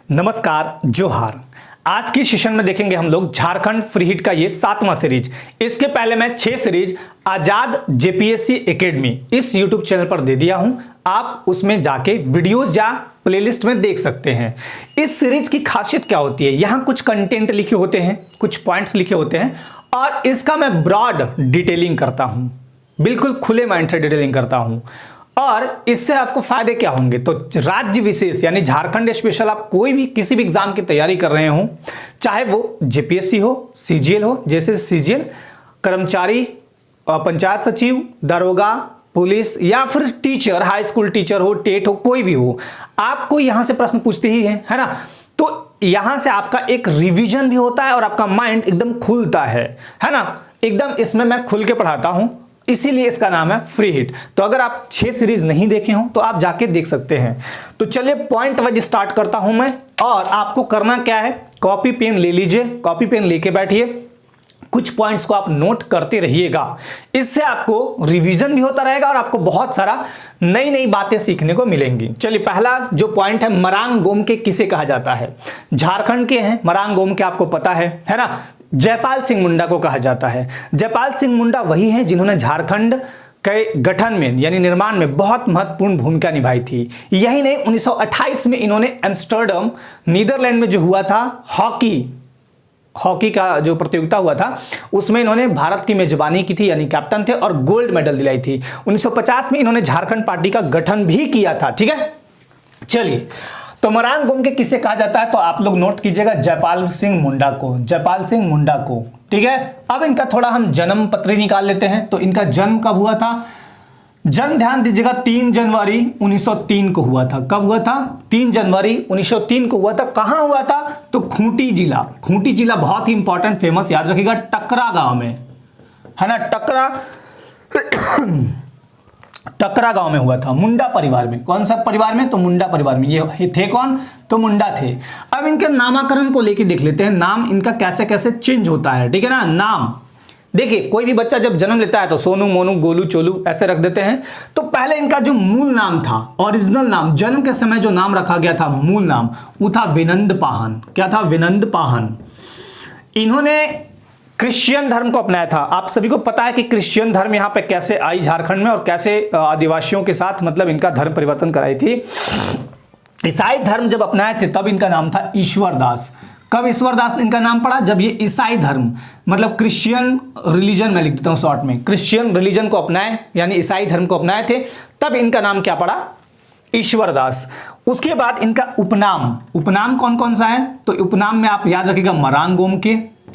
नमस्कार, जोहार। आज की सेशन में देखेंगे हम लोग झारखंड फ्री हिट का ये 7वां सीरीज। इसके पहले मैं 6 सीरीज आजाद जेपीएससी एकेडमी इस यूट्यूब चैनल पर दे दिया हूं। आप उसमें जाके वीडियोस या प्लेलिस्ट में देख सकते हैं। इस सीरीज की खासियत क्या होती है, यहाँ कुछ कंटेंट लिखे होते हैं, कुछ पॉइंट्स लिखे होते हैं और इसका मैं ब्रॉड डिटेलिंग करता हूं, बिल्कुल खुले माइंड से डिटेलिंग करता हूं। और इससे आपको फायदे क्या होंगे, तो राज्य विशेष यानी झारखंड स्पेशल, आप कोई भी किसी भी एग्जाम की तैयारी कर रहे हो, चाहे वो जेपीएससी हो, सीजीएल हो, जैसे सीजीएल कर्मचारी, पंचायत सचिव, दरोगा, पुलिस या फिर टीचर, हाई स्कूल टीचर हो, टेट हो, कोई भी हो, आपको यहां से प्रश्न पूछते ही है ना। तो यहां से आपका एक रिवीजन भी होता है और आपका माइंड एकदम खुलता है ना। एकदम इसमें मैं खुल के पढ़ाता हूं, इसीलिए इसका नाम है फ्री हिट। तो अगर आप 6 सीरीज नहीं देखे हो तो आप जाके देख सकते हैं। तो चलिए पॉइंट वाइज स्टार्ट करता हूं मैं, और आपको करना क्या है, कॉपी पेन ले लीजिए, कॉपी पेन लेके बैठिए, कुछ पॉइंट्स को आप नोट करते रहिएगा। इससे आपको रिवीजन भी होता रहेगा और आपको बहुत सारा नई नई बातें सीखने को मिलेंगी। चलिए पहला जो पॉइंट है, मरांग गोमके किसे कहा जाता है। झारखंड के हैं मरांग गोमके, आपको पता है ना। जयपाल सिंह मुंडा को कहा जाता है। जयपाल सिंह मुंडा वही हैं जिन्होंने झारखंड के गठन में यानी निर्माण में बहुत महत्वपूर्ण भूमिका निभाई थी। यही नहीं, 1928 में इन्होंने एम्स्टर्डम नीदरलैंड में जो हुआ था हॉकी का जो प्रतियोगिता हुआ था, उसमें इन्होंने भारत की मेजबानी की थी, यानी कैप्टन थे और गोल्ड मेडल दिलाई थी। 1950 में इन्होंने झारखंड पार्टी का गठन भी किया था। ठीक है, चलिए तो मरांग गोमके किसे कहा जाता है, तो आप लोग नोट कीजिएगा, जयपाल सिंह मुंडा को, जयपाल सिंह मुंडा को। ठीक है, अब इनका थोड़ा हम जन्म पत्री निकाल लेते हैं। तो इनका जन्म कब हुआ था, जन्म ध्यान दीजिएगा 3 जनवरी 1903 को हुआ था। कब हुआ था, 3 जनवरी 1903 को हुआ था। कहां हुआ था, तो खूंटी जिला, खूंटी जिला बहुत ही इंपॉर्टेंट, फेमस, याद रखिएगा, टकरा गांव में है ना। टकरा गांव में हुआ था, मुंडा परिवार में। कौन सा परिवार में, तो मुंडा परिवार में। ये थे कौन, तो मुंडा थे। अब इनके नामकरण को लेके देख लेते हैं, नाम इनका कैसे कैसे चेंज होता है। ठीक है ना, नाम देखिए, कोई भी बच्चा जब जन्म लेता है तो सोनू, मोनू, गोलू, चोलू ऐसे रख देते हैं। तो पहले इनका जो मूल नाम था, ओरिजिनल नाम, जन्म के समय जो नाम रखा गया था, मूल नाम, वो था विनंद पाहन। क्या था, विनंद पाहन। इन्होंने क्रिश्चियन धर्म को अपनाया था। आप सभी को पता है कि क्रिश्चियन धर्म यहाँ पे कैसे आई झारखंड में और कैसे आदिवासियों के साथ मतलब इनका धर्म परिवर्तन कराई थी। ईसाई धर्म जब अपनाए थे तब इनका नाम था ईश्वर दास। कब ईश्वर दास इनका नाम पड़ा, जब ये ईसाई धर्म मतलब क्रिश्चियन रिलीजन, में लिख देता हूँ शॉर्ट में, क्रिश्चियन रिलीजन को अपनाए यानी ईसाई धर्म को अपनाए थे, तब इनका नाम क्या पड़ा, ईश्वर दास। उसके बाद इनका उपनाम कौन कौन सा है, तो उपनाम में आप याद रखिएगा मरांग गोमके,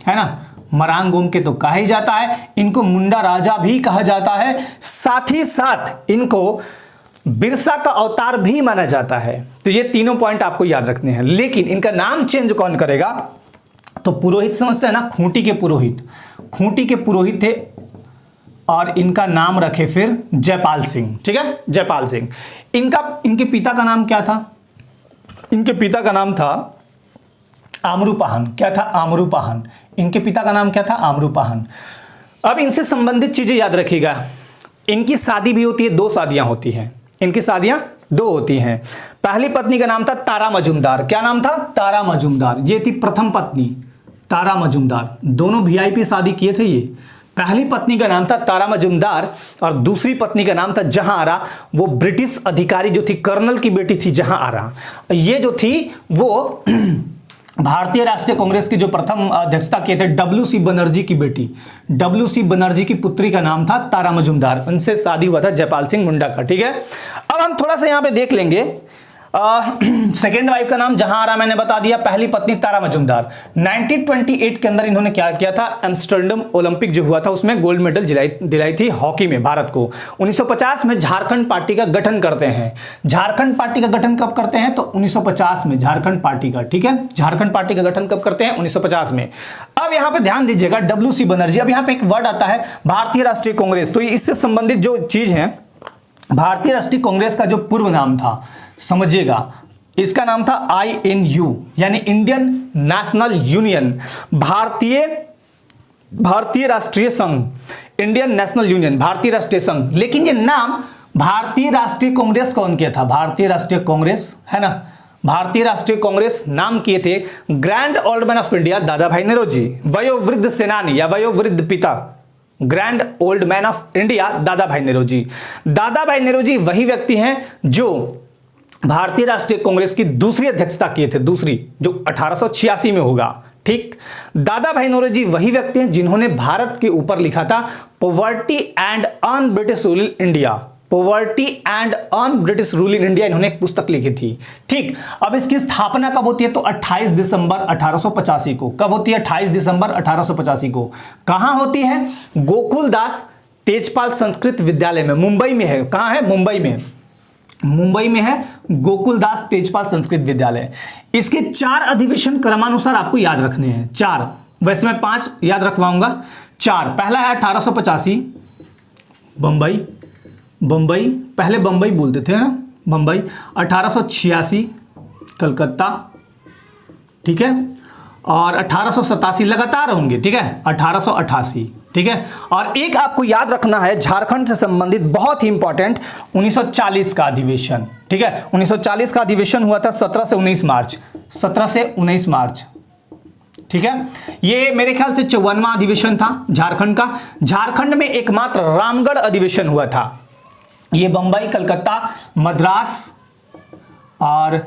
है ना। मरांग गोमके तो कहा ही जाता है, इनको मुंडा राजा भी कहा जाता है, साथ ही साथ इनको बिरसा का अवतार भी माना जाता है। तो ये तीनों पॉइंट आपको याद रखने हैं। लेकिन इनका नाम चेंज कौन करेगा, तो पुरोहित समझते हैं ना, खूंटी के पुरोहित, खूंटी के पुरोहित थे और इनका नाम रखे फिर जयपाल सिंह। ठीक है, जयपाल सिंह। इनके पिता का नाम क्या था, इनके पिता का नाम था आमरूपाहन। क्या था, आमरूपाहन। इनके पिता का नाम क्या था, आमरूपाहन। अब इनसे संबंधित चीजें याद रखिएगा। इनकी शादी भी होती है, 2 शादियां होती हैं, इनकी शादियां 2 होती हैं। पहली पत्नी का नाम था तारा मजुमदार। क्या नाम था, तारा मजुमदार। ये थी प्रथम पत्नी तारा मजुमदार। दोनों वीआईपी शादी किए थे ये। पहली पत्नी का नाम था तारा मजुमदार और दूसरी पत्नी का नाम था जहां आरा। वो ब्रिटिश अधिकारी जो थी, कर्नल की बेटी थी जहां आरा। ये जो थी वो भारतीय राष्ट्रीय कांग्रेस की जो प्रथम अध्यक्षता किए थे, डब्ल्यू.सी. बनर्जी की बेटी, डब्ल्यू.सी. बनर्जी की पुत्री का नाम था तारा मजुमदार। उनसे शादी हुआ था जयपाल सिंह मुंडा का। ठीक है, अब हम थोड़ा सा यहां पे देख लेंगे। सेकेंड वाइफ का नाम जहां आरा मैंने बता दिया, पहली पत्नी तारा मजुमदार। 1928 के अंदर इन्होंने क्या किया था, एम्स्टर्डम ओलंपिक जो हुआ था उसमें गोल्ड मेडल दिलाई थी हॉकी में भारत को। 1950 में झारखंड पार्टी का गठन करते हैं। झारखंड पार्टी का गठन कब करते हैं, तो 1950 में झारखंड पार्टी का। ठीक है, झारखंड पार्टी का गठन कब करते हैं, 1950 में। अब यहां पे ध्यान दीजिएगा, डब्ल्यू.सी. बनर्जी। अब यहां पे एक वर्ड आता है भारतीय राष्ट्रीय कांग्रेस। तो इससे संबंधित जो चीज है, भारतीय राष्ट्रीय कांग्रेस का जो पूर्व नाम था, समझिएगा, इसका नाम था INU यानी इंडियन नेशनल यूनियन, भारतीय राष्ट्रीय संघ, इंडियन नेशनल यूनियन, भारतीय राष्ट्रीय संघ। लेकिन ये नाम भारतीय राष्ट्रीय कांग्रेस कौन किया था, भारतीय राष्ट्रीय कांग्रेस, है ना, भारतीय राष्ट्रीय कांग्रेस नाम किए थे grand old man of India दादा भाई नेहरू, वयोवृद्ध सेनानी या वयोवृद्ध पिता, grand old man of India दादा भाई नेहरू। दादा भाई नेहरू वही व्यक्ति हैं जो भारतीय राष्ट्रीय कांग्रेस की दूसरी अध्यक्षता किए थे, दूसरी, जो 1886 में होगा। ठीक, दादा भाई नौरोजी वही व्यक्ति हैं जिन्होंने भारत के ऊपर लिखा था poverty and un British rule in India, poverty and un British rule in India, इन्होंने एक पुस्तक लिखी थी। ठीक, अब इसकी स्थापना कब होती है? तो 28 दिसंबर 1885 को। कब होती है? 28 दिसंबर 1885 को। कहां होती है? गोकुलदास तेजपाल संस्कृत विद्यालय में, मुंबई में है। कहां है? मुंबई में, मुंबई में है गोकुलदास तेजपाल संस्कृत विद्यालय। इसके 4 अधिवेशन क्रमानुसार आपको याद रखने हैं, 4, वैसे मैं 5 याद रखवाऊंगा। 4, पहला है 1885 बंबई, बंबई, पहले बंबई बोलते थे ना, बंबई। 1886 कलकत्ता, ठीक है, और 1887 लगातार होंगे, ठीक है, 1888, ठीक है। और एक आपको याद रखना है झारखंड से संबंधित बहुत ही इंपॉर्टेंट, 1940 का अधिवेशन, ठीक है। 1940 का अधिवेशन हुआ था 17 से 19 मार्च, 17 से 19 मार्च, ठीक है। ये मेरे ख्याल से 54वां अधिवेशन था झारखंड का। झारखंड में एकमात्र रामगढ़ अधिवेशन हुआ था। ये बंबई, कलकत्ता, मद्रास और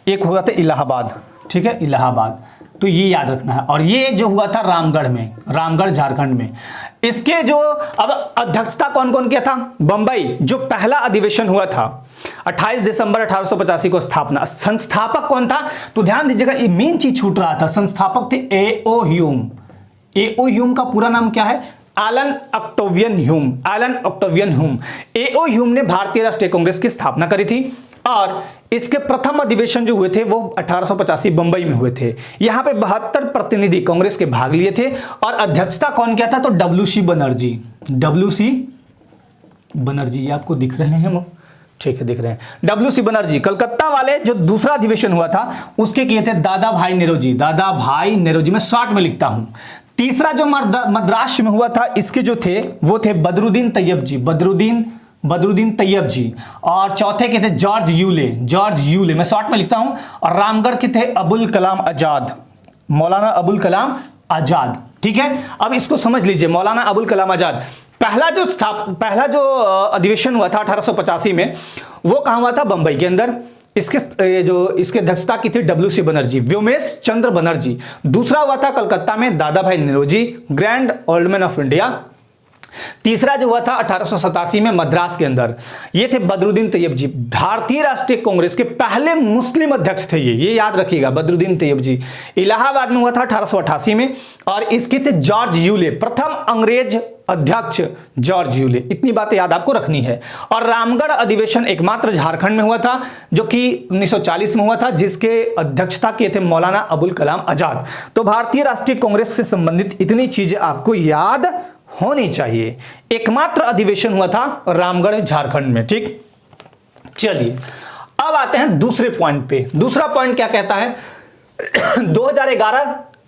एक हुआ था इलाहाबाद, ठीक है, इलाहाबाद। तो ये याद रखना है। और ये जो हुआ था रामगढ़ में, रामगढ़ झारखंड में। इसके जो अब अध्यक्षता कौन कौन किया था? बंबई, जो पहला अधिवेशन हुआ था 28 दिसंबर 1885 को स्थापना। संस्थापक कौन था? तो ध्यान दीजिएगा, ये मेन चीज छूट रहा था। संस्थापक थे ए.ओ. ह्यूम। ए.ओ. ह्यूम का पूरा नाम क्या है? Allan Octavian Hume, Allan Octavian Hume. A O. Hume ने भारतीय राष्ट्रीय कांग्रेस की स्थापना करी थी और इसके प्रथम अधिवेशन जो हुए थे वो 1885 बंबई में हुए थे। यहां पे 72 प्रतिनिधि कांग्रेस के भाग लिए थे और अध्यक्षता कौन किया था? तो डब्ल्यू.सी. बनर्जी, डब्ल्यू.सी. बनर्जी, ये आपको दिख रहे हैं वो, ठीक है, दिख रहे हैं, डब्ल्यू.सी. बनर्जी। कलकत्ता वाले जो दूसरा अधिवेशन हुआ था उसके किए थे दादा भाई नेहरू, दादा भाई नेहरू, मैं शॉर्ट में लिखता हूं। तीसरा जो मद्रास में हुआ था, इसके जो थे वो थे बदरुद्दीन तैयब जी, बदरुद्दीन तैयब जी। और चौथे के थे जॉर्ज यूले, मैं शॉर्ट में लिखता हूं। और रामगढ़ के थे अबुल कलाम आजाद, मौलाना अबुल कलाम आजाद, ठीक है। अब इसको समझ लीजिए, मौलाना अबुल कलाम आजाद। पहला जो अधिवेशन हुआ था 1885 में, वो कहां हुआ था? बंबई के अंदर। इसके अध्यक्षता की थी डब्ल्यू.सी. बनर्जी, व्योमेश चंद्र बनर्जी। दूसरा हुआ था कलकत्ता में दादा भाई Nehru, grand old man of India. तीसरा जो हुआ था 1887 में मद्रास के अंदर, ये थे बदरुद्दीन तैयब जी। भारतीय राष्ट्रीय कांग्रेस के पहले मुस्लिम अध्यक्ष थे ये याद रखिएगा, बदरुद्दीन तैयब जी। इलाहाबाद में हुआ था 1888 में और इसके थे जॉर्ज यूले, प्रथम अंग्रेज अध्यक्ष जॉर्ज यूले। इतनी बातें याद आपको रखनी है। और रामगढ़ अधिवेशन एकमात्र झारखंड में हुआ था जो कि 1940 में हुआ था, जिसके अध्यक्षता किए थे मौलाना अबुल कलाम आजाद। तो भारतीय राष्ट्रीय कांग्रेस से संबंधित इतनी चीजें आपको याद होनी चाहिए। एकमात्र अधिवेशन हुआ था रामगढ़ झारखंड में, ठीक। चलिए अब आते हैं दूसरे पॉइंट पे। दूसरा पॉइंट क्या कहता है? 2011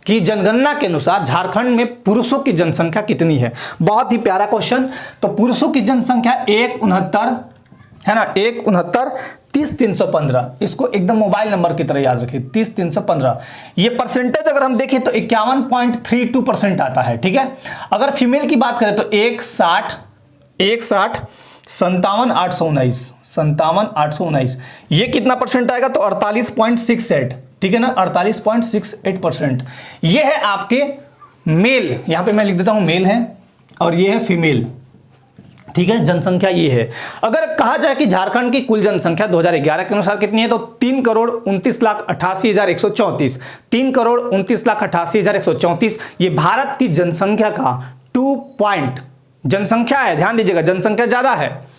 की जनगणना के अनुसार झारखंड में पुरुषों की जनसंख्या कितनी है? बहुत ही प्यारा क्वेश्चन। तो पुरुषों की जनसंख्या 169 है ना, 169 30,315। इसको एकदम मोबाइल नंबर की तरह याद रखिए, 30,315। ये परसेंटेज अगर हम देखें तो 51.32% आता है, ठीक है। अगर फीमेल की बात करें तो 160 57,819, ये कितना परसेंट आएगा? तो 48.68, ठीक है ना, 48.68%। ये है आपके मेल, यहां पे मैं लिख देता हूं मेल है, और ये है फीमेल, ठीक है। जनसंख्या ये है। अगर कहा जाए कि झारखंड की कुल जनसंख्या 2011 के अनुसार कितनी है, तो 3,29,88,134, 3,29,88,134। ये भारत की जनसंख्या का 2 पॉइंट, जनसंख्या है, ध्यान दीजिएगा, जनसंख्या ज्यादा है,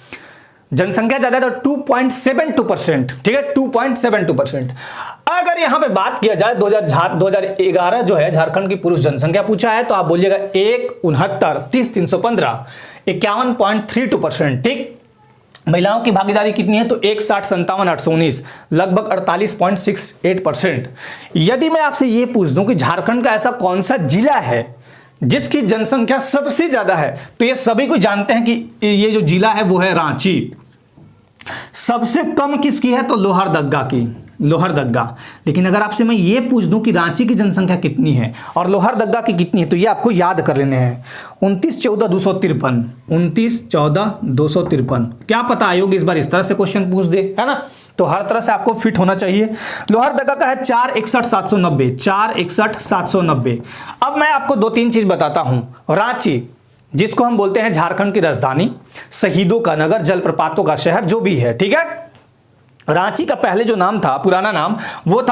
जनसंख्या ज्यादा है तो 2.72%, ठीक है, 2.72%। अगर यहां पे बात किया जाए 2011 जो है झारखंड की पुरुष जनसंख्या पूछा है, तो आप बोलिएगा 169 30,315, 51.32%, ठीक। महिलाओं की भागीदारी कितनी है? तो 160 57,819, लगभग 48.68%। यदि मैं आपसे ये पूछ दूं कि झारखंड का ऐसा कौन सा जिला है जिसकी जनसंख्या सबसे ज्यादा है, तो ये सभी को जानते हैं कि ये जो जिला है वो है रांची। सबसे कम किसकी है? तो लोहरदग्गा की, लोहरदग्गा। लेकिन अगर आपसे मैं ये पूछ दूं कि रांची की जनसंख्या कितनी है और लोहरदग्गा की कितनी है, तो ये आपको याद कर लेने हैं। 2914,253, 2914,253। क्या पता आयोग इस बार इस तरह से क्वेश्चन पूछ दे, है ना। तो हर तरह से आपको फिट होना चाहिए। लोहरदग्गा का है 461,790, 461,790। अब मैं आपको 2-3 चीज बताता हूं। रांची, जिसको हम बोलते हैं झारखंड की राजधानी, शहीदों का नगर, जलप्रपातों का शहर, जो भी है, ठीक है। रांची का पहले जो नाम था, पुराना नाम, वो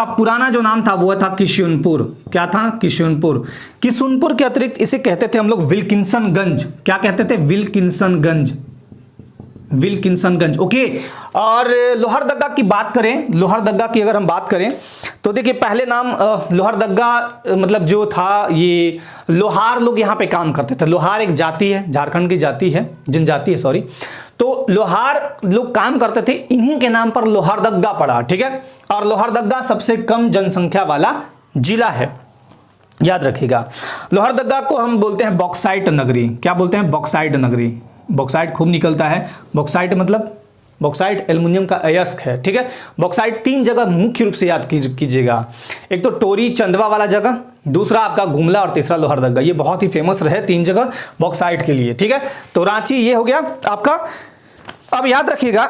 था किशुनपुर। क्या था? किशुनपुर। किशुनपुर के अतिरिक्त इसे कहते थे हम लोग विल्किंसनगंज। क्या कहते थे? विल्किंसनगंज, विल्किंसनगंज। ओके। और लोहरदग्गा की बात करें, लोहरदग्गा की अगर हम बात करें तो देखिए पहले नाम लोहरदग्गा मतलब जो था, ये लोहार लोग यहाँ पे काम करते थे। लोहार एक जाति है, झारखंड की जाति है, जनजाति है, सॉरी। तो लोहार लोग काम करते थे, इन्हीं के नाम पर लोहरदग्गा पड़ा, ठीक है। और लोहरदग्गा सबसे कम जनसंख्या वाला जिला है, याद रखिएगा। लोहरदग्गा को हम बोलते हैं बॉक्साइट नगरी। क्या बोलते हैं? बॉक्साइट नगरी। बॉक्साइट खूब निकलता है। बॉक्साइट मतलब, बॉक्साइट एल्युमिनियम का अयस्क है, ठीक है। बॉक्साइट 3 जगह मुख्य रूप से याद कीजिएगा। एक तो टोरी चंदवा वाला जगह, दूसरा आपका गुमला और तीसरा लोहरदग्गा। ये बहुत ही फेमस रहे 3 जगह बॉक्साइट के लिए, ठीक है। तो रांची ये हो गया आपका। अब याद रखिएगा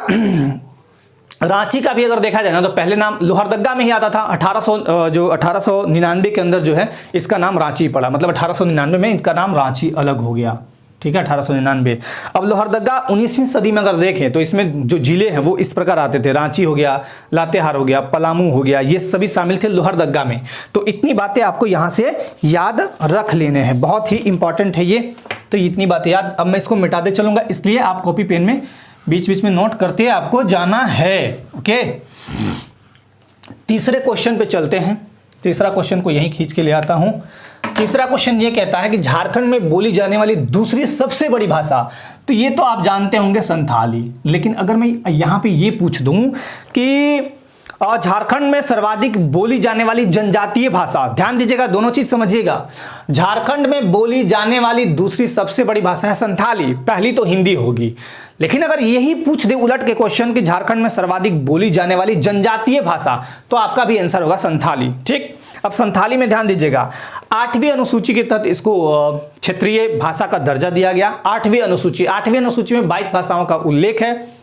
रांची का भी अगर देखा जाए ना तो पहले नाम लोहरदग्गा में ही आता था। 1899 के अंदर जो है इसका नाम रांची पड़ा, मतलब 1899 में इसका नाम रांची अलग हो गया, ठीक है। 1899। अब लोहरदग्गा 19वीं सदी में अगर देखें तो इसमें जो जिले हैं वो इस प्रकार आते थे। रांची हो गया, लातेहार हो गया, पलामू हो गया, ये सभी शामिल थे लोहरदग्गा में। तो इतनी बातें आपको यहाँ से याद रख लेने हैं, बहुत ही इंपॉर्टेंट है ये। तो इतनी बातें याद। अब मैं इसको मिटाते चलूंगा, इसलिए आप कॉपी पेन में बीच बीच में नोट करते आपको जाना है। ओके, तीसरे क्वेश्चन पे चलते हैं। तीसरा क्वेश्चन को यहीं खींच के ले आता हूं। तीसरा क्वेश्चन ये कहता है कि झारखंड में बोली जाने वाली दूसरी सबसे बड़ी भाषा, तो ये तो आप जानते होंगे संथाली। लेकिन अगर मैं यहां पे ये पूछ दूं कि झारखंड में सर्वाधिक बोली जाने वाली जनजातीय भाषा, ध्यान दीजिएगा, दोनों चीज समझिएगा। झारखंड में बोली जाने वाली दूसरी सबसे बड़ी भाषा है संथाली, पहली तो हिंदी होगी। लेकिन अगर यही पूछ दे उलट के क्वेश्चन कि झारखंड में सर्वाधिक बोली जाने वाली जनजातीय भाषा, तो आपका भी आंसर होगा संथाली, ठीक। अब संथाली में ध्यान दीजिएगा, 8वीं अनुसूची के तहत इसको क्षेत्रीय भाषा का दर्जा दिया गया। 8वीं अनुसूची में 22 भाषाओं का उल्लेख है।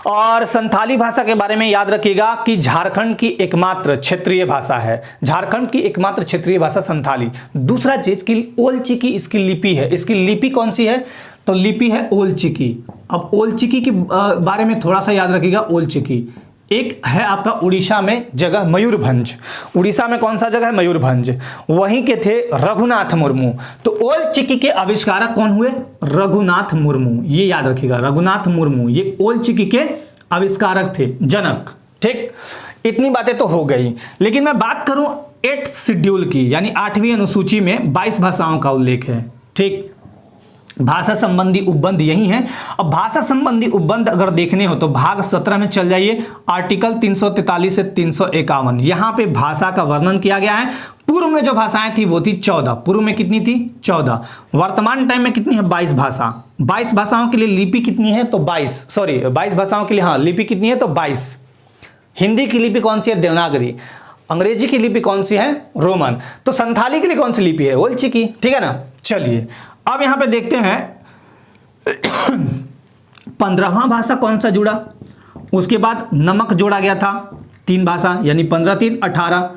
और संथाली भाषा के बारे में याद रखिएगा कि झारखंड की एकमात्र क्षेत्रीय भाषा है। झारखंड की एकमात्र क्षेत्रीय भाषा संथाली। दूसरा चीज कि ओल चिकी इसकी लिपि है। इसकी लिपि कौन सी है? तो लिपि है ओल चिकी। अब ओल चिकी के बारे में थोड़ा सा याद रखिएगा। ओल चिकी एक है आपका उड़ीसा में जगह मयूरभंज। उड़ीसा में कौन सा जगह है? मयूरभंज। वहीं के थे रघुनाथ मुर्मू। तो ओल चिकी के आविष्कारक कौन हुए? रघुनाथ मुर्मू। ये याद रखिएगा, रघुनाथ मुर्मू ये ओल चिकी के आविष्कारक थे, जनक, ठीक। इतनी बातें तो हो गई। लेकिन मैं बात करूं 8th शेड्यूल की, यानी 8वीं अनुसूची में 22 भाषाओं का उल्लेख है, ठीक। भाषा संबंधी उपबंध यही है। अब भाषा संबंधी उपबंध अगर देखने हो तो भाग 17 में चल जाइए, आर्टिकल 343 से 351। यहां पे भाषा का वर्णन किया गया है। पूर्व में जो भाषाएं थी वो थी 14। पूर्व में कितनी थी? 14। वर्तमान टाइम में कितनी है? 22 भाषा। 22 भाषाओं के लिए लिपि कितनी है? तो 22 भाषाओं के लिए हाँ लिपि कितनी है? तो 22। हिंदी की लिपि कौन सी है? देवनागरी। अंग्रेजी की लिपि कौन सी है? रोमन। तो संथाली के लिए कौन सी लिपि है? ओल चिकी, ठीक है ना। चलिए अब यहां पे देखते हैं 15वां भाषा कौन सा जुड़ा। उसके बाद नमक जोड़ा गया था, 3 भाषा, यानी 15 3 18।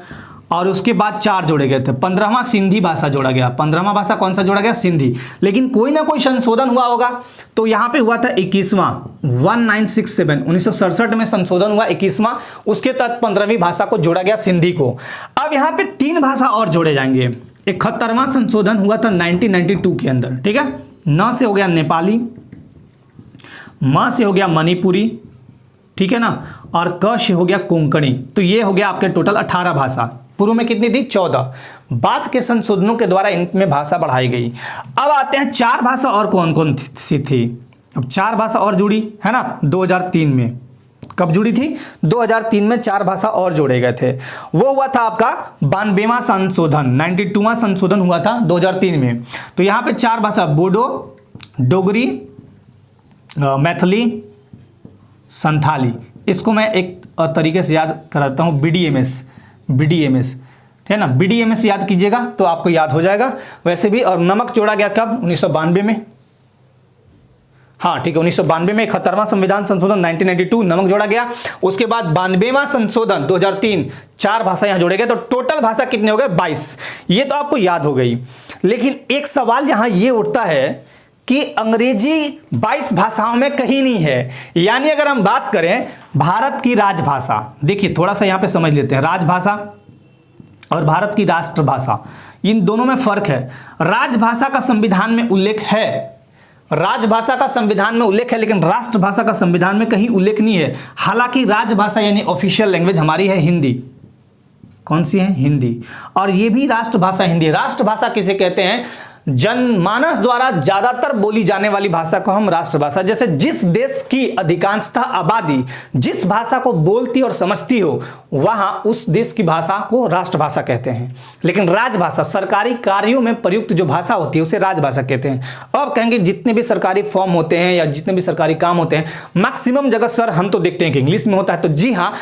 और उसके बाद 4 जोड़े गए थे। 15वां सिंधी भाषा जोड़ा गया। 15वां भाषा कौन सा जोड़ा गया? सिंधी। लेकिन कोई ना कोई संशोधन हुआ होगा, तो यहां पे हुआ था 21वां 1967 1967 में संशोधन हुआ 21वां। उसके तहत 15वीं भाषा को जोड़ा गया, सिंधी को। अब यहां पे 3 भाषा और जोड़े जाएंगे। 71वां संशोधन हुआ था 1992 के अंदर, ठीक है। न से हो गया नेपाली, म से हो गया मणिपुरी, ठीक है ना, और क से हो गया कोंकणी। तो ये हो गया आपके टोटल 18 भाषा। पूर्व में कितनी थी? 14। बाद के संशोधनों के द्वारा इनमें भाषा बढ़ाई गई। अब आते हैं 4 भाषा और कौन कौन सी थी। अब 4 भाषा और जुड़ी है ना 2003 में। कब जुड़ी थी? 2003 में 4 भाषा और जोड़े गए थे। वो हुआ था आपका 92वां संशोधन, 92वां संशोधन हुआ था 2003 में। तो यहाँ पे 4 भाषा, बोडो, डोगरी, मैथिली, संथाली, इसको मैं एक तरीके से याद कराता हूँ, BDMS है ना, BDMS याद कीजिएगा तो आपको याद हो जाएगा वैसे भी। और नमक जोड़ा गया कब? 1992 में, हाँ ठीक है, 1992 में 71वां संविधान संशोधन 1992 नमक जोड़ा गया। उसके बाद 92वां संशोधन 2003, 4 भाषा यहां जोड़े गए, तो टोटल भाषा कितने हो गए? 22। ये तो आपको याद हो गई। लेकिन एक सवाल यहां ये उठता है कि अंग्रेजी 22 भाषाओं में कहीं नहीं है। यानी अगर हम बात करें भारत की राजभाषा, देखिए थोड़ा सा यहां पे समझ लेते हैं, राजभाषा और भारत की राष्ट्रभाषा, इन दोनों में फर्क है। राजभाषा का संविधान में उल्लेख है, राजभाषा का संविधान में उल्लेख है, लेकिन राष्ट्रभाषा का संविधान में कहीं उल्लेख नहीं है। हालांकि राजभाषा यानी ऑफिशियल लैंग्वेज हमारी है हिंदी। कौन सी है? हिंदी। और ये भी राष्ट्रभाषा हिंदी है। राष्ट्रभाषा किसे कहते हैं? जनमानस द्वारा ज्यादातर बोली जाने वाली भाषा को हम राष्ट्रभाषा, जैसे जिस देश की अधिकांशतः आबादी जिस भाषा को बोलती और समझती हो वहां उस देश की भाषा को राष्ट्रभाषा कहते हैं। लेकिन राजभाषा सरकारी कार्यों में प्रयुक्त जो भाषा होती है उसे राजभाषा कहते हैं। अब कहेंगे जितने भी सरकारी फॉर्म होते हैं या जितने भी सरकारी काम होते हैं मैक्सिमम जगह सर हम तो देखते हैं कि इंग्लिश में होता है। तो जी हाँ,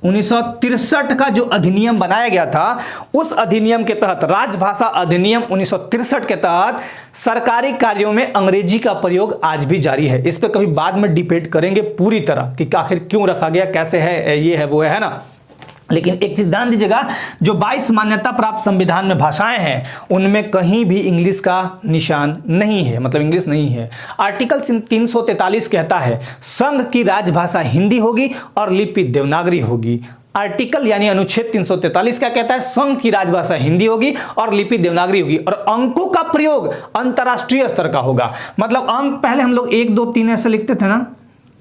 1963 का जो अधिनियम बनाया गया था उस अधिनियम के तहत, राजभाषा अधिनियम 1963 के तहत सरकारी कार्यों में अंग्रेजी का प्रयोग आज भी जारी है। इस पर कभी बाद में डिबेट करेंगे पूरी तरह कि आखिर क्यों रखा गया, कैसे है, ये है वो है ना। लेकिन एक चीज ध्यान दीजिएगा, जो 22 मान्यता प्राप्त संविधान में भाषाएं हैं उनमें कहीं भी इंग्लिश का निशान नहीं है, मतलब इंग्लिश नहीं है। आर्टिकल 343 कहता है संघ की राजभाषा हिंदी होगी और लिपि देवनागरी होगी। आर्टिकल यानी अनुच्छेद 343 क्या कहता है? संघ की राजभाषा हिंदी होगी और लिपि देवनागरी होगी और अंकों का प्रयोग अंतरराष्ट्रीय स्तर का होगा। मतलब अंक पहले हम लोग 1 2 3 ऐसे लिखते थे ना,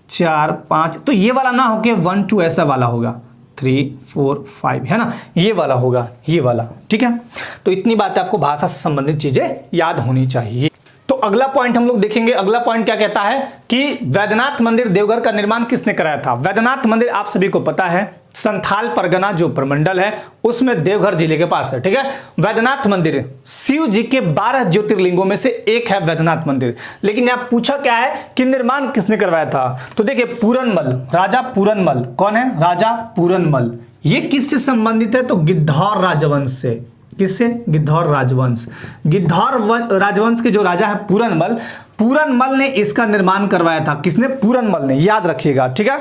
4 5, तो ये वाला ना होके 1 2 ऐसा वाला होगा, 3 4 5 है ना, ये वाला होगा, ये वाला। ठीक है, तो इतनी बात आपको भाषा से संबंधित चीजें याद होनी चाहिए। तो अगला पॉइंट हम लोग देखेंगे। अगला पॉइंट क्या कहता है कि वैद्यनाथ मंदिर देवघर का निर्माण किसने कराया था? वैद्यनाथ मंदिर आप सभी को पता है संथाल परगना जो प्रमंडल है उसमें देवघर जिले के पास है। ठीक है, वैद्यनाथ मंदिर शिव जी के 12 ज्योतिर्लिंगों में से एक है वैद्यनाथ मंदिर। लेकिन यहां पूछा क्या है कि निर्माण किसने करवाया था? तो देखिए पूरनमल, राजा पूरनमल। कौन है? राजा पूरनमल। ये किससे संबंधित है? तो गिद्धौर राजवंश से। किससे? गिद्धौर राजवंश। गिद्धौर राजवंश के जो राजा है पूरनमल, पूरनमल ने इसका निर्माण करवाया था। किसने? पूरनमल ने, याद रखिएगा। ठीक है,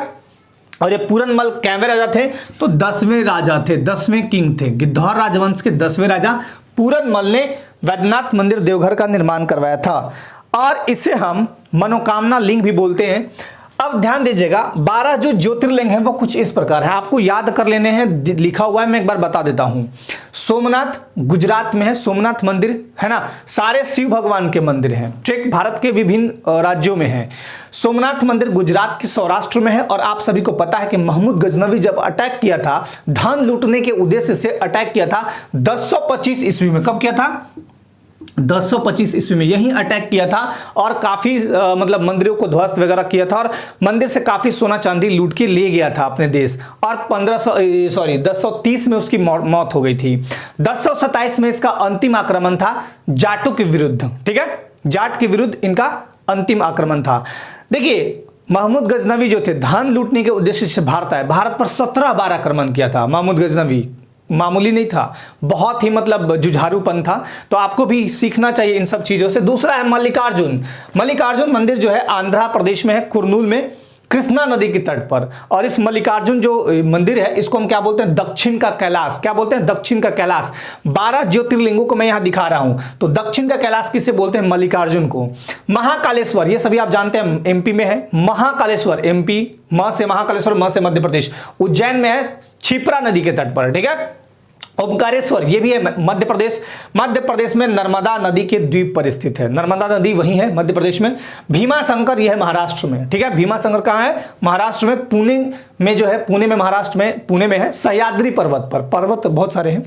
और ये पूरनमल कैवे राजा थे? तो 10वें राजा थे, 10वें किंग थे। गिद्धौर राजवंश के 10वें राजा पूरनमल ने वैद्यनाथ मंदिर देवघर का निर्माण करवाया था और इसे हम मनोकामना लिंग भी बोलते हैं। अब ध्यान दीजिएगा, 12 जो ज्योतिर्लिंग हैं वो कुछ इस प्रकार है, आपको याद कर लेने हैं, लिखा हुआ है, मैं एक बार बता देता हूं। सोमनाथ गुजरात में है, सोमनाथ मंदिर है ना, सारे शिव भगवान के मंदिर हैं। ठीक, भारत के विभिन्न राज्यों में है। सोमनाथ मंदिर गुजरात के सौराष्ट्र में है और आप सभी को पता है कि महमूद गजनवी जब अटैक किया था, धन लूटने के उद्देश्य से अटैक किया था 1025 ईस्वी में। कब किया था? 1025 ईस्वी में यही अटैक किया था और काफी मतलब मंदिरों को ध्वस्त वगैरह किया था और मंदिर से काफी सोना चांदी लूट के ले गया था अपने देश। और 1030 में उसकी मौत हो गई थी। 1027 में इसका अंतिम आक्रमण था जाटों के विरुद्ध। ठीक है, जाट के विरुद्ध इनका अंतिम आक्रमण था। देखिए महमूद गजनवी जो थे धन लूटने के उद्देश्य से भारत आए, भारत पर 17 बार आक्रमण किया था महमूद गजनवी। मामूली नहीं था, बहुत ही मतलब जुझारूपन था। तो आपको भी सीखना चाहिए इन सब चीजों से। दूसरा है मल्लिकार्जुन। मल्लिकार्जुन मंदिर जो है आंध्र प्रदेश में है, कुर्नूल में, कृष्णा नदी के तट पर। और इस मल्लिकार्जुन जो मंदिर है इसको हम क्या बोलते हैं? दक्षिण का कैलाश। क्या बोलते हैं? दक्षिण का कैलाश। 12 ज्योतिर्लिंगों को मैं यहां दिखा रहा हूं, तो दक्षिण का कैलाश किसे बोलते हैं? मल्लिकार्जुन को। महाकालेश्वर, ये सभी आप जानते हैं एमपी में है। महाकालेश्वर एमपी, म से महाकालेश्वर, म से मध्य प्रदेश, उज्जैन में है, क्षिप्रा नदी के तट पर। ठीक है, ओमकारेश्वर ये भी है मध्य प्रदेश। मध्य प्रदेश में नर्मदा नदी के द्वीप पर स्थित है, नर्मदा नदी वही है मध्य प्रदेश में। भीमाशंकर यह है महाराष्ट्र में। ठीक है, भीमाशंकर कहाँ है? महाराष्ट्र में, पुणे में जो है, पुणे में, महाराष्ट्र में, पुणे में है, सह्याद्री पर्वत पर। पर्वत बहुत सारे हैं।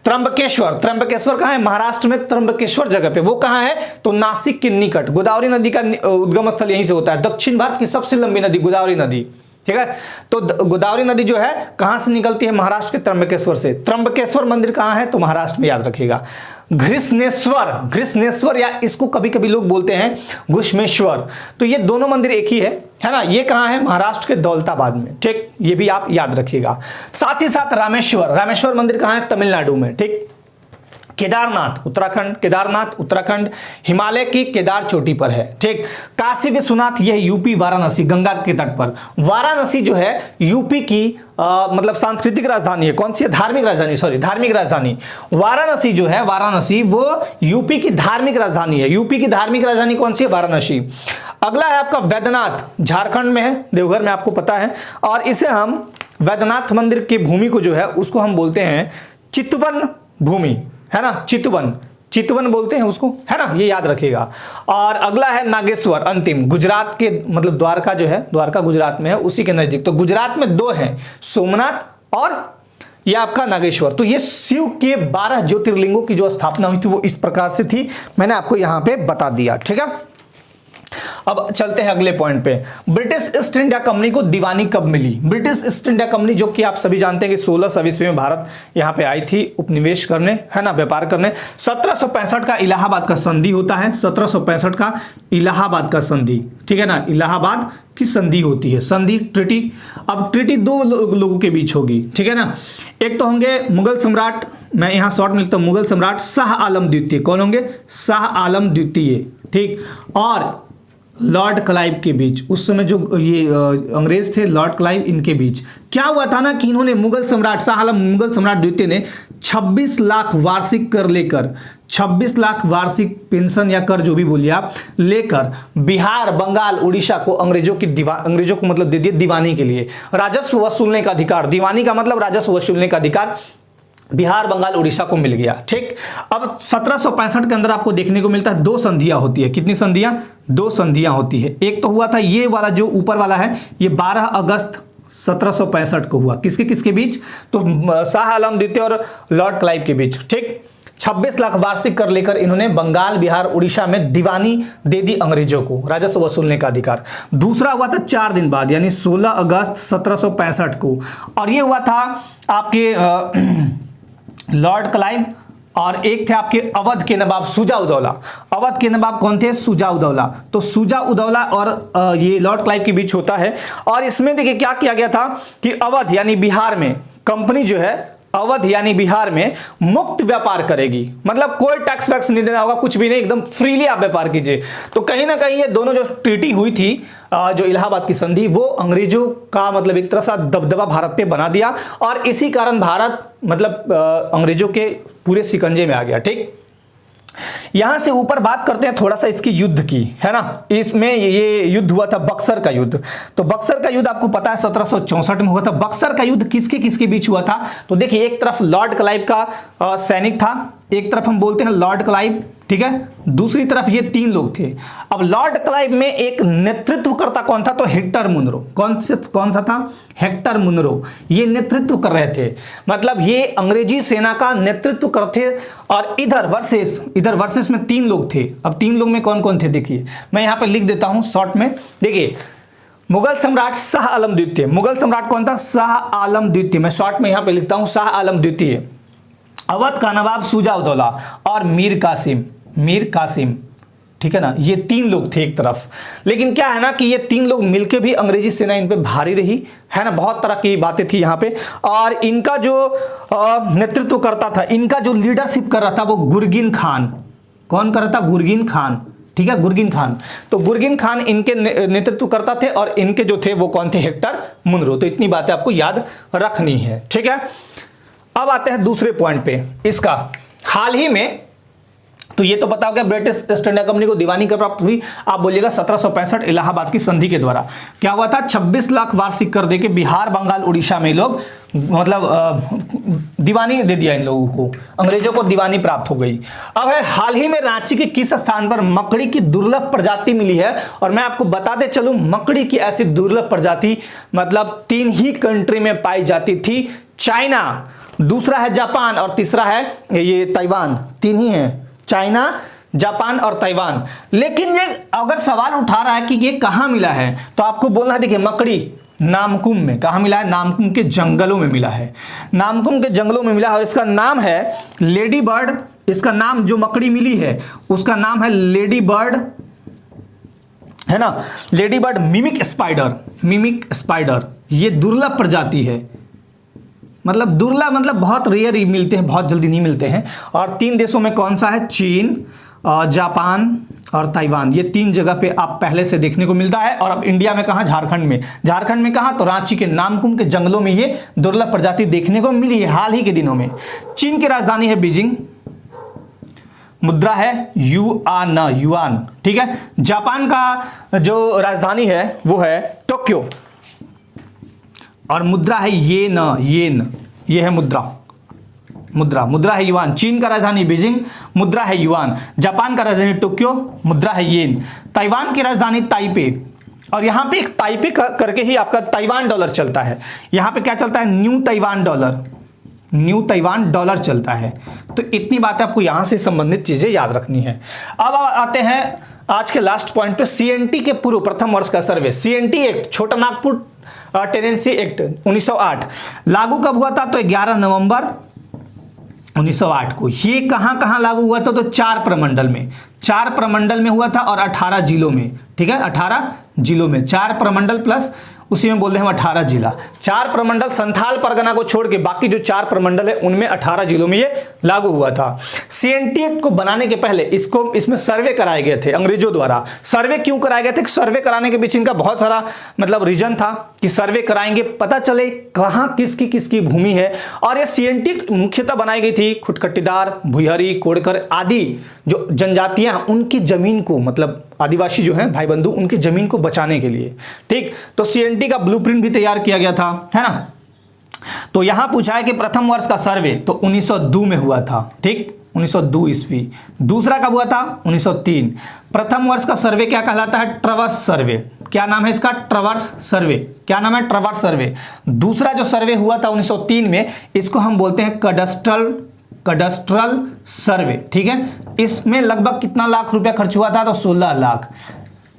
त्र्यंबकेश्वर, त्र्यंबकेश्वर कहाँ है? महाराष्ट्र में, त्र्यंबकेश्वर जगह पे। वो कहाँ है? तो नासिक के निकट। गोदावरी नदी का उद्गम स्थल यहीं से होता है। दक्षिण भारत की सबसे लंबी नदी गोदावरी नदी। ठीक है, तो गोदावरी नदी जो है कहां से निकलती है? महाराष्ट्र के त्र्यंबकेश्वर से। त्र्यंबकेश्वर मंदिर कहां है? तो महाराष्ट्र में, याद रखिएगा। घृष्णेश्वर, घृष्णेश्वर या इसको कभी कभी लोग बोलते हैं घुश्मेश्वर। तो ये दोनों मंदिर एक ही है ना। ये कहाँ है? महाराष्ट्र के दौलताबाद में, ठीक, ये भी आप याद रखिएगा। साथ ही साथ रामेश्वर, रामेश्वर मंदिर कहाँ है? तमिलनाडु में, ठीक। केदारनाथ उत्तराखंड, केदारनाथ उत्तराखंड हिमालय की केदार चोटी पर है, ठीक। काशी विश्वनाथ यह यूपी वाराणसी गंगा के तट पर। वाराणसी जो है यूपी की मतलब सांस्कृतिक राजधानी है। कौन सी है? धार्मिक राजधानी, सॉरी धार्मिक राजधानी। वाराणसी जो है, वाराणसी वो यूपी की धार्मिक राजधानी है। यूपी की धार्मिक राजधानी कौन सी है? वाराणसी। अगला है आपका वैद्यनाथ, झारखंड में है, देवघर में, आपको पता है। और इसे हम वैद्यनाथ मंदिर की भूमि को जो है उसको हम बोलते हैं चितवन भूमि, है ना, चितवन, चितवन बोलते हैं उसको, है ना, ये याद रखिएगा। और अगला है नागेश्वर, अंतिम, गुजरात के, मतलब द्वारका जो है, द्वारका गुजरात में है, उसी के नजदीक। तो गुजरात में दो हैं, सोमनाथ और ये आपका नागेश्वर। तो ये शिव के 12 ज्योतिर्लिंगों की जो स्थापना हुई थी वो इस प्रकार से थी, मैंने आपको यहां पे बता दिया, ठीक है। अब चलते हैं अगले पॉइंट पे। ब्रिटिश ईस्ट इंडिया कंपनी को दीवानी कब मिली? ब्रिटिश ईस्ट इंडिया कंपनी जो कि आप सभी जानते हैं कि 1600 ईस्वी में भारत यहां पे आई थी उपनिवेश करने, है ना, व्यापार करने। 1765 का इलाहाबाद का संधि होता है, 1765 का इलाहाबाद का संधि, ठीक है ना, इलाहाबाद की संधि होती है, संधि, ट्रिटी। अब ट्रिटी दो लोगों के बीच होगी, ठीक है ना। एक तो होंगे मुगल सम्राट, मैं यहां शॉर्ट में लिखता हूं, मुगल सम्राट शाह आलम द्वितीय। कौन होंगे? शाह आलम द्वितीय, ठीक। और लॉर्ड क्लाइव के बीच, उस समय जो ये अंग्रेज थे, लॉर्ड क्लाइव, इनके बीच क्या हुआ था ना कि इन्होंने मुगल सम्राट शाह आलम, मुगल सम्राट द्वितीय ने 26 लाख वार्षिक कर लेकर, 26 लाख वार्षिक पेंशन या कर जो भी बोलिए आप, लेकर बिहार, बंगाल, उड़ीसा को अंग्रेजों को मतलब दे दिए दीवानी के लिए, राजस्व वसूलने का अधिकार। दीवानी का मतलब राजस्व वसूलने का अधिकार बिहार, बंगाल, उड़ीसा को मिल गया, ठीक। अब 1765 के अंदर आपको देखने को मिलता है 2 संधियां होती है। कितनी संधियां? 2 संधियां होती है। एक तो हुआ था ये वाला जो ऊपर वाला है, ये 12 अगस्त 1765 को हुआ। किसके किसके बीच? तो शाह आलम द्वितीय और लॉर्ड क्लाइव के बीच, ठीक। 26 लाख वार्षिक कर लेकर इन्होंने बंगाल, बिहार, उड़ीसा में दीवानी दे दी अंग्रेजों को, राजस्व वसूलने का अधिकार। दूसरा हुआ था 4 दिन बाद, यानी 16 अगस्त 1765 को, और ये हुआ था आपके लॉर्ड क्लाइव, और एक थे आपके अवध के नवाब शुजा-उद-दौला। अवध के नवाब कौन थे? शुजा-उद-दौला। तो शुजा-उद-दौला और ये लॉर्ड क्लाइव के बीच होता है। और इसमें देखिए क्या किया गया था कि अवध यानी बिहार में कंपनी जो है, अवध यानी बिहार में मुक्त व्यापार करेगी, मतलब कोई टैक्स वैक्स नहीं देना होगा, कुछ भी नहीं, एकदम फ्रीली आप व्यापार कीजिए। तो कहीं ना कहीं ये दोनों जो ट्रीटी हुई थी, जो इलाहाबाद की संधि, वो अंग्रेजों का मतलब एक तरह से दबदबा भारत पे बना दिया, और इसी कारण भारत मतलब अंग्रेजों के पूरे शिकंजे में आ गया, ठीक। यहां से ऊपर बात करते हैं थोड़ा सा इसकी युद्ध की, है ना। इसमें ये युद्ध हुआ था बक्सर का युद्ध। तो बक्सर का युद्ध आपको पता है 1764 में हुआ था। बक्सर का युद्ध किसके किसके बीच हुआ था? तो देखिए, एक तरफ लॉर्ड क्लाइव का सैनिक था, एक तरफ हम बोलते हैं लॉर्ड क्लाइव, ठीक है, दूसरी तरफ ये 3 लोग थे। अब लॉर्ड क्लाइव में एक नेतृत्वकर्ता कौन था? तो हेक्टर मुनरो। कौन सा था? Hector Munro. ये नेतृत्व कर रहे थे, मतलब ये अंग्रेजी सेना का नेतृत्व करते। और इधर वर्सेस में 3 लोग थे। अब 3 लोग में कौन कौन थे देखिए, मैं यहां पर लिख देता हूं शॉर्ट में। देखिए, मुगल सम्राट शाह आलम द्वितीय। मुगल सम्राट कौन था? शाह आलम द्वितीय। मैं शॉर्ट में यहां पे लिखता हूं शाह आलम द्वितीय। अवध का नवाब शुजा-उद-दौला और मीर कासिम, ठीक है ना। ये 3 लोग थे एक तरफ। लेकिन क्या है ना कि ये 3 लोग मिलके भी अंग्रेजी सेना इन पे भारी रही, है ना, बहुत तरह की बातें थी यहाँ पे। और इनका जो नेतृत्व करता था, इनका जो लीडरशिप कर रहा था वो गुरगिन खान। कौन कर रहा था? गुरगिन खान, ठीक है, गुरगिन खान। तो गुरगिन खान इनके नेतृत्व करता थे, और इनके जो थे वो कौन थे? Hector Munro. तो इतनी बातें आपको याद रखनी है, ठीक है। अब आते हैं दूसरे पॉइंट पे इसका। हाल ही में, तो ये तो पता हो गया ब्रिटिश ईस्ट इंडिया कंपनी को दीवानी कब प्राप्त हुई? आप बोलिएगा 1765 इलाहाबाद की संधि के द्वारा। क्या हुआ था? 26 लाख वार्षिक कर देके बिहार, बंगाल, उड़ीसा में लोग मतलब दीवानी दे दिया इन लोगों को, अंग्रेजों को दीवानी प्राप्त हो गई। अब है हाल ही में रांची के किस स्थान पर मकड़ी की दुर्लभ प्रजाति मिली है? और मैं आपको बताते चलूं, मकड़ी की ऐसी दुर्लभ प्रजाति मतलब 3 ही कंट्री में पाई जाती थी। चाइना, दूसरा है जापान, और तीसरा है ये ताइवान। 3 ही है, चाइना, जापान और ताइवान। लेकिन ये अगर सवाल उठा रहा है कि ये कहां मिला है, तो आपको बोलना है, देखिए मकड़ी नामकुम में। कहाँ मिला है? नामकुम के जंगलों में मिला है। नामकुम के जंगलों में मिला है और इसका नाम है लेडी बर्ड। इसका नाम जो मकड़ी मिली है उसका नाम है लेडी बर्ड, है ना, lady bird mimic spider. Mimic spider ये दुर्लभ प्रजाति है, मतलब दुर्लभ मतलब बहुत रेयर ही मिलते हैं, बहुत जल्दी नहीं मिलते हैं। और 3 देशों में कौन सा है? चीन, जापान और ताइवान। ये 3 जगह पे आप पहले से देखने को मिलता है। और अब इंडिया में कहाँ? झारखंड में। झारखंड में कहाँ? तो रांची के नामकुम के जंगलों में ये दुर्लभ प्रजाति देखने को मिली है हाल ही के दिनों में। चीन की राजधानी है बीजिंग, मुद्रा है युआन, युआन, ठीक है। जापान का जो राजधानी है वो है टोक्यो और मुद्रा है येन, येन, ये है मुद्रा, मुद्रा है युआन। चीन का राजधानी बीजिंग, मुद्रा है युआन। जापान का राजधानी टोक्यो, मुद्रा है येन। ताइवान की राजधानी ताइपे, और यहाँ पे एक ताइपे करके ही आपका ताइवान डॉलर चलता है। यहाँ पे क्या चलता है? New Taiwan dollar, new Taiwan dollar चलता है। तो इतनी बातें आपको यहाँ से संबंधित चीजें याद रखनी है। अब आते हैं आज के लास्ट पॉइंट पे, सीएनटी के पूर्व प्रथम वर्ष का सर्वे। सीएनटी एक्ट, छोटा नागपुर टेनेंसी एक्ट 1908 लागू कब हुआ था? तो 11 नवंबर 1908 को। ये कहां कहां लागू हुआ था? तो 4 प्रमंडल में, 4 प्रमंडल में हुआ था और 18 जिलों में, ठीक है, 18 जिलों में। 4 प्रमंडल प्लस उसी में बोल रहे हैं हम 18 जिला। 4 प्रमंडल संथाल परगना को छोड़ के बाकी जो 4 प्रमंडल है उनमें 18 जिलों में ये लागू हुआ था। सीएनटी एक्ट को बनाने के पहले इसमें सर्वे कराए गए थे अंग्रेजों द्वारा। सर्वे क्यों कराए गए थे? सर्वे कराने के पीछे इनका बहुत सारा मतलब रीजन था कि सर्वे कराएंगे, पता चले कहां किसकी किसकी भूमि है। और ये सीएनटी एक्ट मुख्यतः बनाई गई थी खुटकट्टीदार, भुइहरी, कोड़कर आदि जो जनजातियां उनकी जमीन को, मतलब आदिवासी जो हैं भाई बंधु, उनकी जमीन को बचाने के लिए, ठीक। तो सीएनटी का ब्लूप्रिंट भी तैयार किया गया था, है ना। तो यहां पूछा है कि प्रथम वर्ष का सर्वे तो 1902 में हुआ था, ठीक, 1902 ईस्वी। दूसरा कब हुआ था? 1903। प्रथम वर्ष का सर्वे क्या कहलाता है? ट्रवर्स सर्वे। क्या नाम है इसका? ट्रवर्स सर्वे। क्या नाम है? ट्रवर्स सर्वे। दूसरा जो सर्वे हुआ था 1903 में, इसको हम बोलते हैं कडस्ट्रल सर्वे, ठीक है। इसमें लगभग कितना लाख रुपया खर्च हुआ था? तो 16 लाख।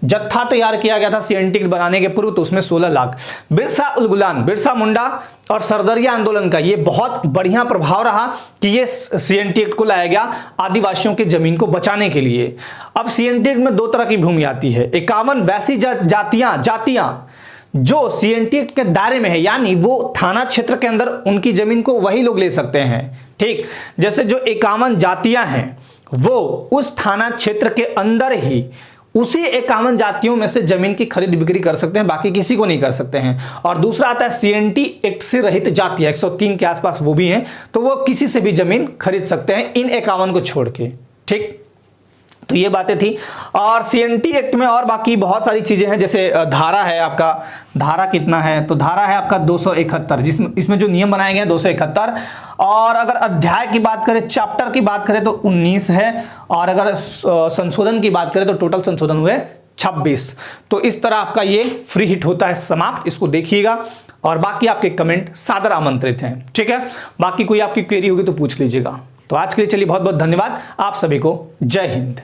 जत्था तैयार किया गया था सीएनटी बनाने के पूर्व, तो उसमें 16 लाख। बिरसा उलगुलान, बिरसा मुंडा और सरदरिया आंदोलन का ये बहुत बढ़िया प्रभाव रहा कि ये सीएनटी एक्ट को लाया गया आदिवासियों की जमीन को बचाने के लिए। अब सीएनटी एक्ट में 2 तरह की भूमि आती है। 51 वैसी जातियां जो सीएनटी एक्ट के दायरे में है, यानी वो थाना क्षेत्र के अंदर उनकी जमीन को वही लोग ले सकते हैं, ठीक। जैसे जो 51 जातियां हैं वो उस थाना क्षेत्र के अंदर ही उसी 51 जातियों में से जमीन की खरीद बिक्री कर सकते हैं, बाकी किसी को नहीं कर सकते हैं। और दूसरा आता है सीएनटी एक्ट से रहित जातियां, 103 के आसपास वो भी हैं, तो वो किसी से भी जमीन खरीद सकते हैं इन 51 को छोड़ के, ठीक। तो ये बातें थी। और सीएनटी एक्ट में और बाकी बहुत सारी चीजें हैं, जैसे धारा है आपका, धारा कितना है? तो धारा है आपका 271, जिसमें इसमें जो नियम बनाए गए हैं 271। और अगर अध्याय की बात करें, चैप्टर की बात करें तो 19 है। और अगर संशोधन की बात करें तो टोटल संशोधन हुए 26। तो इस तरह आपका ये फ्री हिट होता है समाप्त, इसको देखिएगा। और बाकी आपके कमेंट सादर आमंत्रित हैं, ठीक है। बाकी कोई आपकी क्वेरी होगी तो पूछ लीजिएगा। तो आज के लिए चलिए बहुत बहुत धन्यवाद आप सभी को। जय हिंद।